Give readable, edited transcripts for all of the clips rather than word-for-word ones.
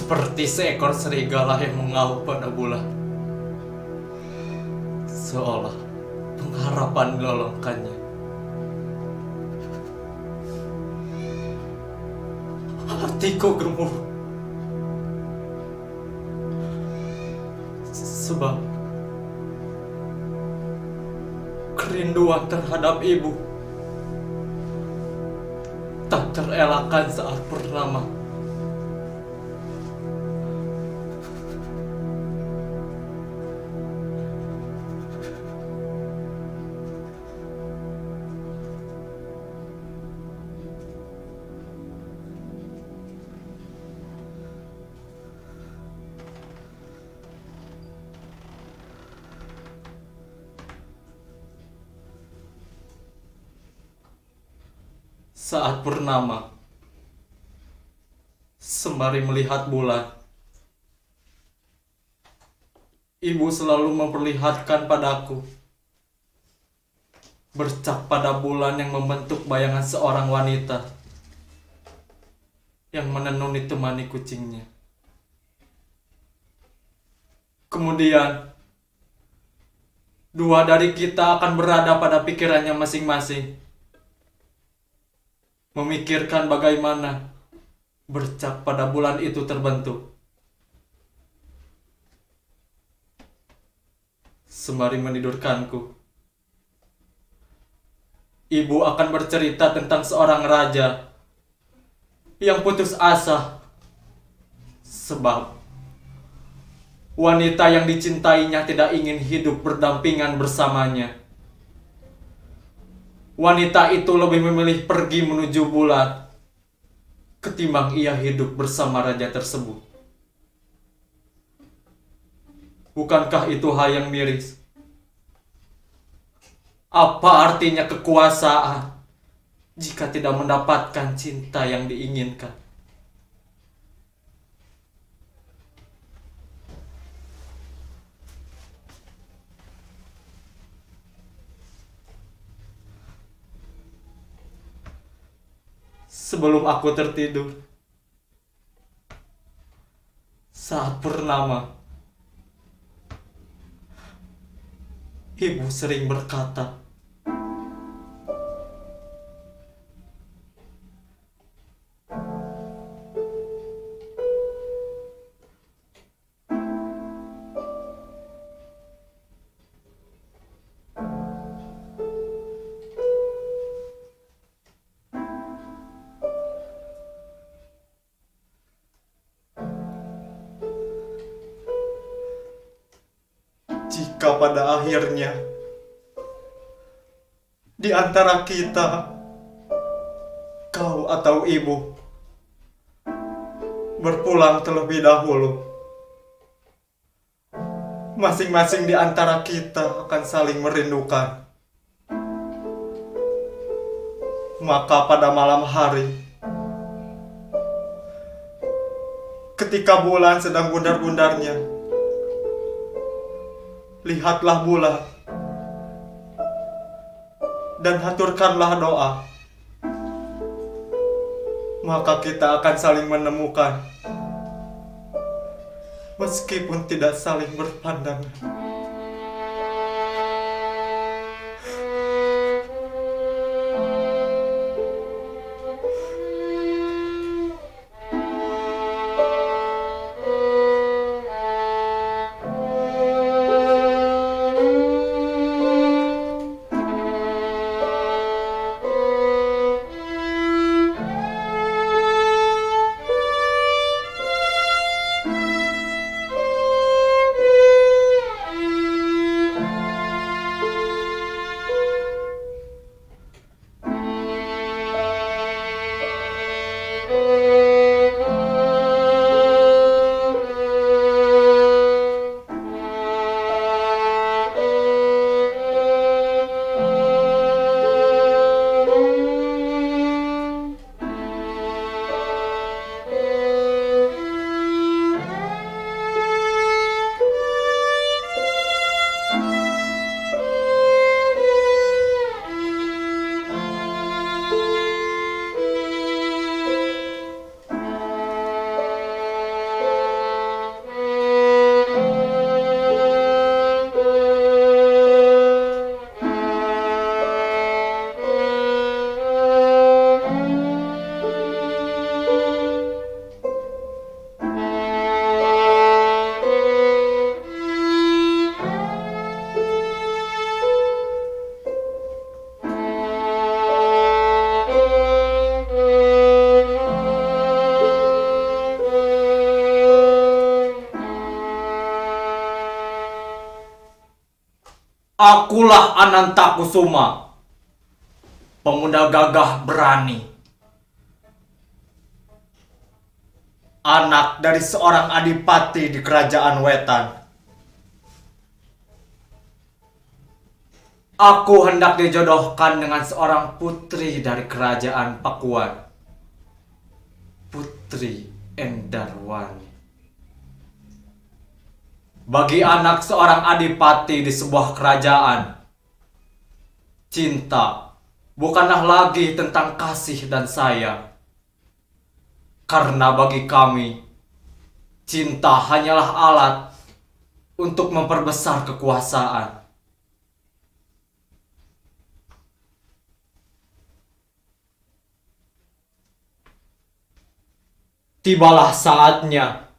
seperti seekor serigala yang mengaum pada bulan, seolah pengharapan melolongkannya. Hatiku gemuruh, sebab kerinduan terhadap ibu tak terelakkan saat purnama. Saat purnama, sembari melihat bulan, ibu selalu memperlihatkan padaku bercak pada bulan yang membentuk bayangan seorang wanita yang menenun ditemani kucingnya. Kemudian, dua dari kita akan berada pada pikirannya masing-masing, memikirkan bagaimana bercak pada bulan itu terbentuk. Sembari menidurkanku, ibu akan bercerita tentang seorang raja yang putus asa sebab wanita yang dicintainya tidak ingin hidup berdampingan bersamanya. Wanita itu lebih memilih pergi menuju bulan ketimbang ia hidup bersama raja tersebut. Bukankah itu hal yang miris? Apa artinya kekuasaan jika tidak mendapatkan cinta yang diinginkan? Sebelum aku tertidur, saat purnama, ibu sering berkata, jika pada akhirnya di antara kita, kau atau ibu, berpulang terlebih dahulu, masing-masing di antara kita akan saling merindukan. Maka pada malam hari, ketika bulan sedang bundar-bundarnya, lihatlah bulan dan haturkanlah doa. Maka kita akan saling menemukan meskipun tidak saling berpandangan. Akulah Anantakusuma, pemuda gagah berani, anak dari seorang adipati di kerajaan Wetan. Aku hendak dijodohkan dengan seorang putri dari kerajaan Pakuan, Putri Endarwani. Bagi anak seorang adipati di sebuah kerajaan, cinta bukanlah lagi tentang kasih dan sayang. Karena bagi kami, cinta hanyalah alat untuk memperbesar kekuasaan. Tibalah saatnya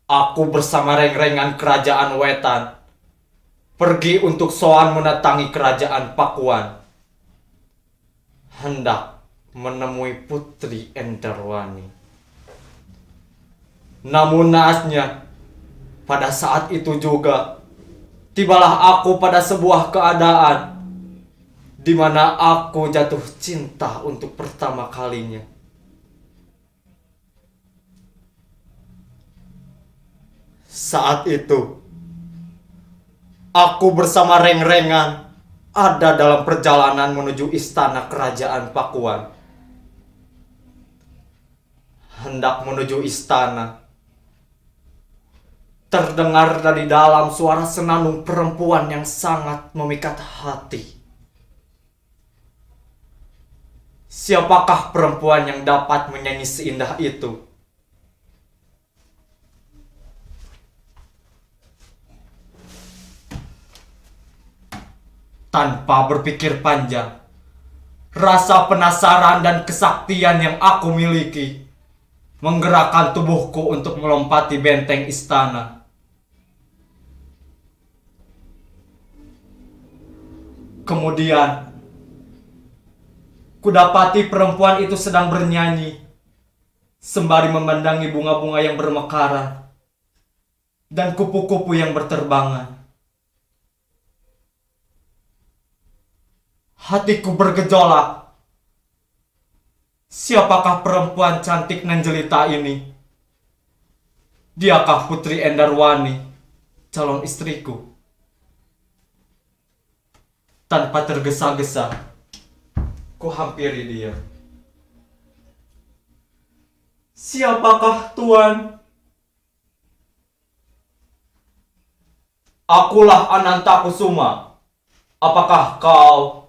aku bersama reng-rengan kerajaan Wetan pergi untuk soan mendatangi kerajaan Pakuan, hendak menemui Putri Endarwani. Namun naasnya, pada saat itu juga tibalah aku pada sebuah keadaan di mana aku jatuh cinta untuk pertama kalinya. Saat itu, aku bersama reng-rengan ada dalam perjalanan menuju istana kerajaan Pakuan. Hendak menuju istana, terdengar dari dalam suara senandung perempuan yang sangat memikat hati. Siapakah perempuan yang dapat menyanyi seindah itu? Tanpa berpikir panjang, rasa penasaran dan kesaktian yang aku miliki menggerakkan tubuhku untuk melompati benteng istana. Kemudian, kudapati perempuan itu sedang bernyanyi sembari memandangi bunga-bunga yang bermekaran dan kupu-kupu yang berterbangan. Hatiku bergejolak. Siapakah perempuan cantik dan jelita ini? Diakah Putri Endarwani, calon istriku? Tanpa tergesa-gesa, ku hampiri dia. Siapakah Tuan? Akulah Anantakusuma. Apakah kau?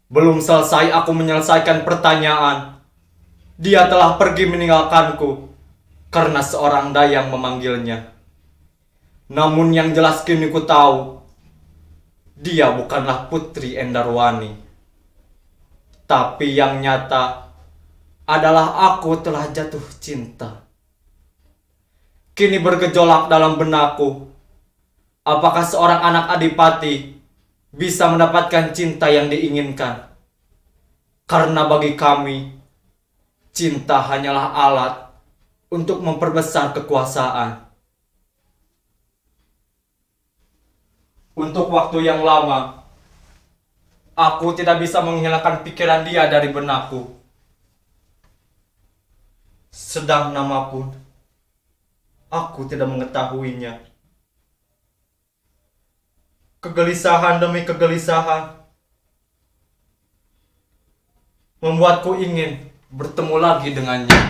Belum selesai aku menyelesaikan pertanyaan, dia telah pergi meninggalkanku karena seorang dayang memanggilnya. Namun yang jelas kini ku tahu, dia bukanlah Putri Endarwani. Tapi yang nyata adalah aku telah jatuh cinta. Kini bergejolak dalam benakku, apakah seorang anak adipati bisa mendapatkan cinta yang diinginkan? Karena bagi kami, cinta hanyalah alat untuk memperbesar kekuasaan. Untuk waktu yang lama, aku tidak bisa menghilangkan pikiran dia dari benakku. Sedang nama pun, aku tidak mengetahuinya. Kegelisahan demi kegelisahan membuatku ingin bertemu lagi dengannya.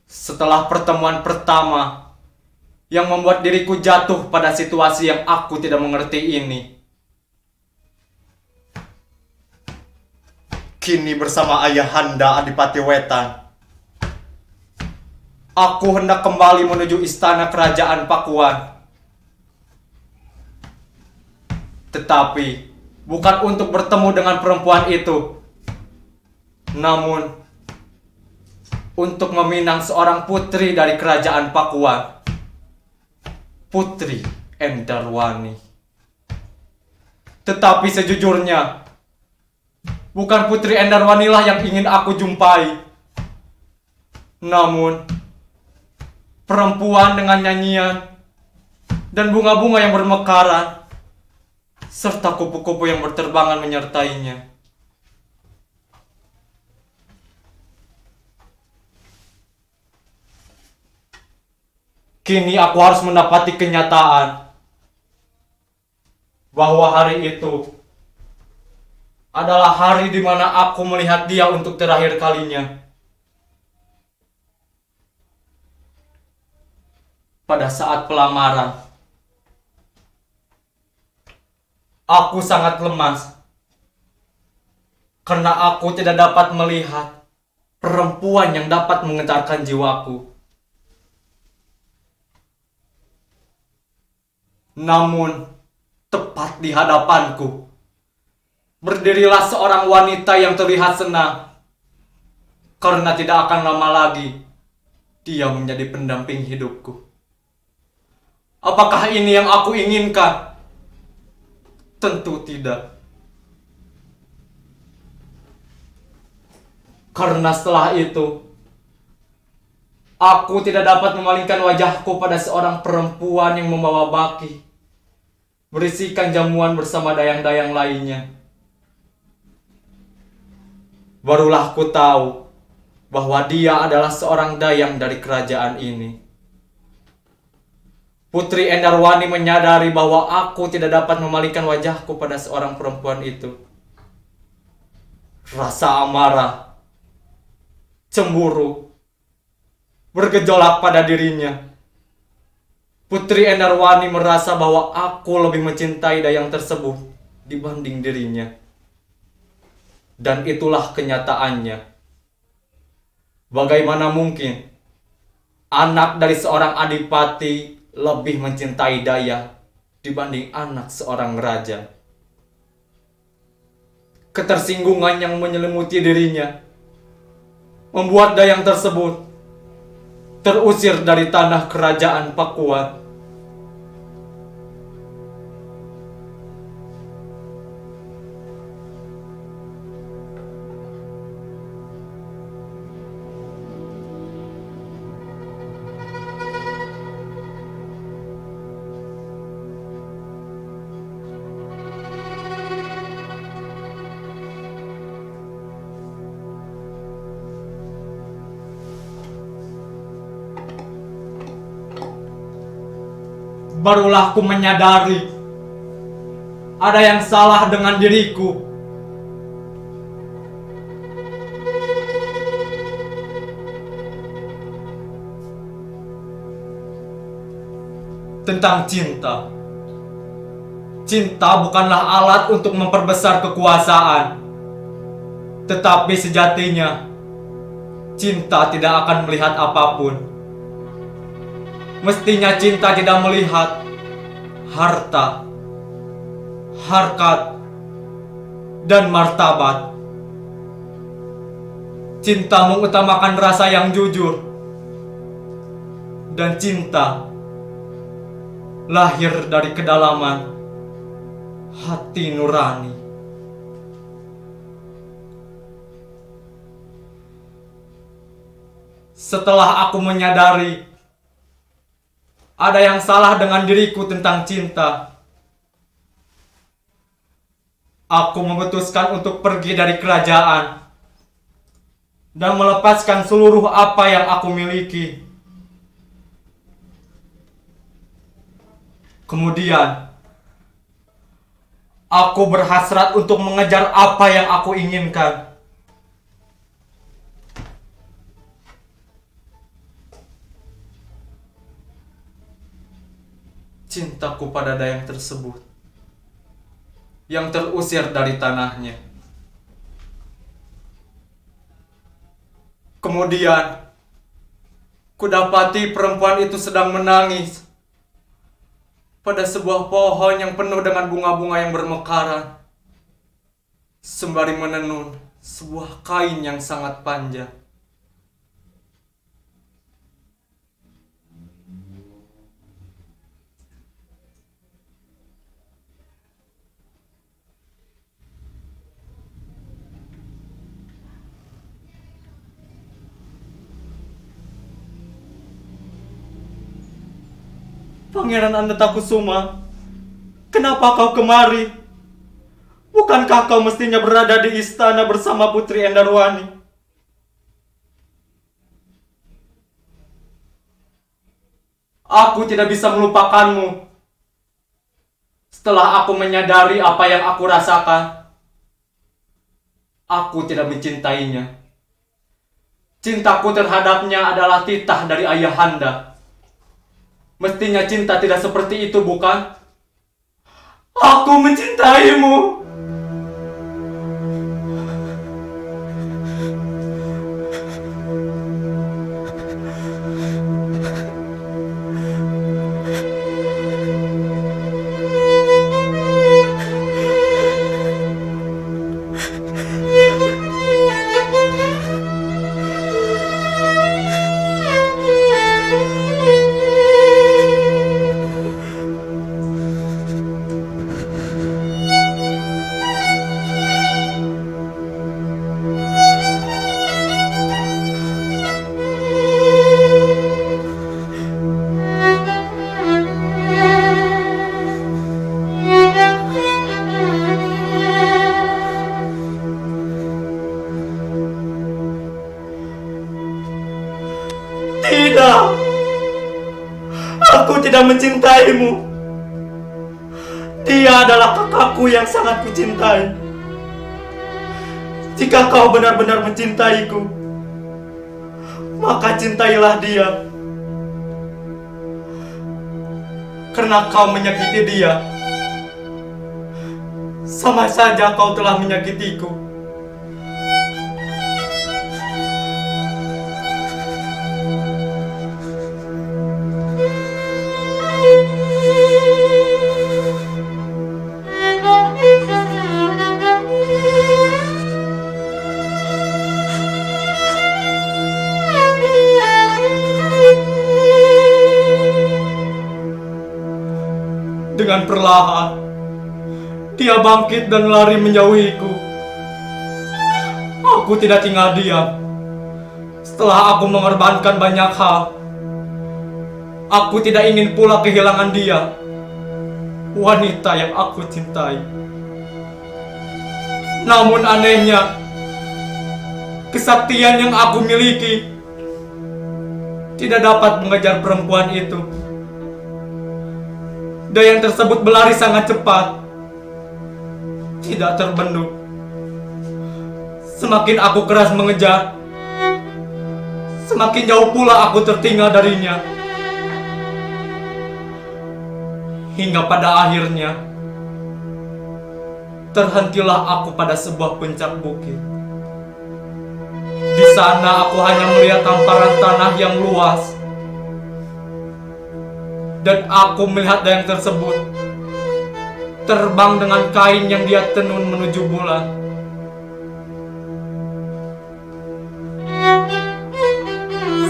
Setelah pertemuan pertama yang membuat diriku jatuh pada situasi yang aku tidak mengerti ini, kini bersama ayahanda Adipati Wetan, aku hendak kembali menuju istana kerajaan Pakuan. Tetapi bukan untuk bertemu dengan perempuan itu, namun untuk meminang seorang putri dari kerajaan Pakuan, Putri Endarwani. Tetapi sejujurnya, bukan Putri Endarwanilah yang ingin aku jumpai. Namun, perempuan dengan nyanyian dan bunga-bunga yang bermekaran, serta kupu-kupu yang berterbangan menyertainya. Kini aku harus mendapati kenyataan bahwa hari itu adalah hari di mana aku melihat dia untuk terakhir kalinya. Pada saat pelamaran, aku sangat lemas karena aku tidak dapat melihat perempuan yang dapat menggetarkan jiwaku. Namun, tepat di hadapanku, berdirilah seorang wanita yang terlihat senang karena tidak akan lama lagi dia menjadi pendamping hidupku. Apakah ini yang aku inginkan? Tentu tidak. Karena setelah itu, aku tidak dapat memalingkan wajahku pada seorang perempuan yang membawa baki, berisikan jamuan bersama dayang-dayang lainnya. Barulah ku tahu bahwa dia adalah seorang dayang dari kerajaan ini. Putri Endarwani menyadari bahwa aku tidak dapat memalingkan wajahku pada seorang perempuan itu. Rasa amarah, cemburu, bergejolak pada dirinya. Putri Endarwani merasa bahwa aku lebih mencintai dayang tersebut dibanding dirinya. Dan itulah kenyataannya. Bagaimana mungkin anak dari seorang adipati lebih mencintai daya dibanding anak seorang raja? Ketersinggungan yang menyelimuti dirinya membuat dayang tersebut terusir dari tanah kerajaan Pakuan. Barulah aku menyadari ada yang salah dengan diriku. Tentang cinta. Cinta bukanlah alat untuk memperbesar kekuasaan. Tetapi sejatinya, cinta tidak akan melihat apapun. Mestinya cinta tidak melihat harta, harkat, dan martabat. Cinta mengutamakan rasa yang jujur. Dan cinta lahir dari kedalaman hati nurani. Setelah aku menyadari ada yang salah dengan diriku tentang cinta, aku memutuskan untuk pergi dari kerajaan dan melepaskan seluruh apa yang aku miliki. Kemudian, aku berhasrat untuk mengejar apa yang aku inginkan. Cintaku pada dayang tersebut yang terusir dari tanahnya. Kemudian, kudapati perempuan itu sedang menangis pada sebuah pohon yang penuh dengan bunga-bunga yang bermekaran, sembari menenun sebuah kain yang sangat panjang. Pangeran Anantakusuma, kenapa kau kemari? Bukankah kau mestinya berada di istana bersama Putri Endarwani? Aku tidak bisa melupakanmu. Setelah aku menyadari apa yang aku rasakan, aku tidak mencintainya. Cintaku terhadapnya adalah titah dari ayahanda. Mestinya cinta tidak seperti itu, bukan? Aku mencintaimu. Tidak, aku tidak mencintaimu. Dia adalah kakakku yang sangat kucintai. Jika kau benar-benar mencintaiku, maka cintailah dia. Karena kau menyakiti dia, sama saja kau telah menyakitiku. Dengan perlahan, dia bangkit dan lari menjauhiku. Aku tidak tinggal diam. Setelah aku mengorbankan banyak hal, aku tidak ingin pula kehilangan dia, wanita yang aku cintai. Namun anehnya, kesaktian yang aku miliki tidak dapat mengejar perempuan itu. Dayang tersebut berlari sangat cepat, tidak terbendung. Semakin aku keras mengejar, semakin jauh pula aku tertinggal darinya. Hingga pada akhirnya, terhentilah aku pada sebuah puncak bukit. Di sana aku hanya melihat hamparan tanah yang luas. Dan aku melihat dayang tersebut terbang dengan kain yang dia tenun menuju bulan.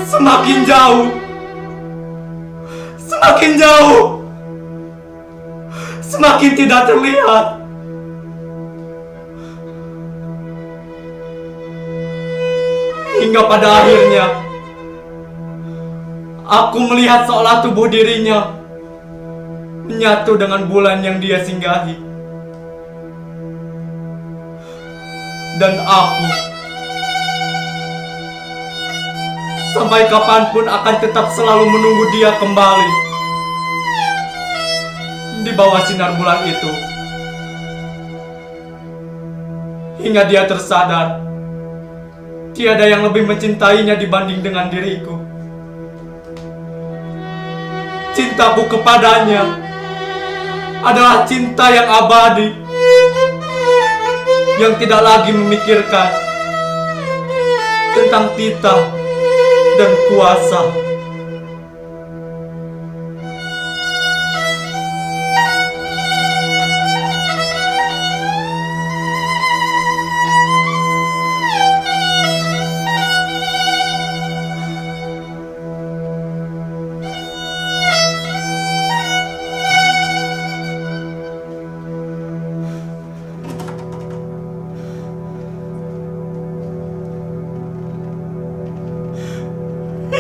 Semakin jauh, semakin jauh, semakin tidak terlihat. Hingga pada akhirnya, aku melihat seolah tubuh dirinya menyatu dengan bulan yang dia singgahi. Dan aku, sampai kapanpun akan tetap selalu menunggu dia kembali di bawah sinar bulan itu. Hingga dia tersadar, tiada yang lebih mencintainya dibanding dengan diriku. Cintaku kepadanya adalah cinta yang abadi, yang tidak lagi memikirkan tentang titah dan kuasa.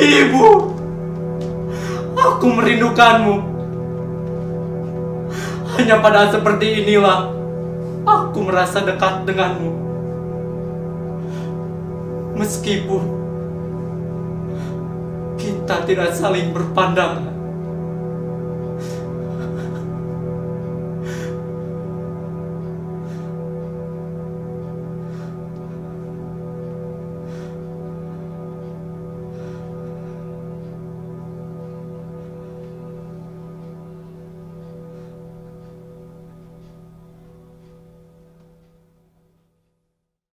Ibu, aku merindukanmu. Hanya pada seperti inilah aku merasa dekat denganmu. Meskipun kita tidak saling berpandangan.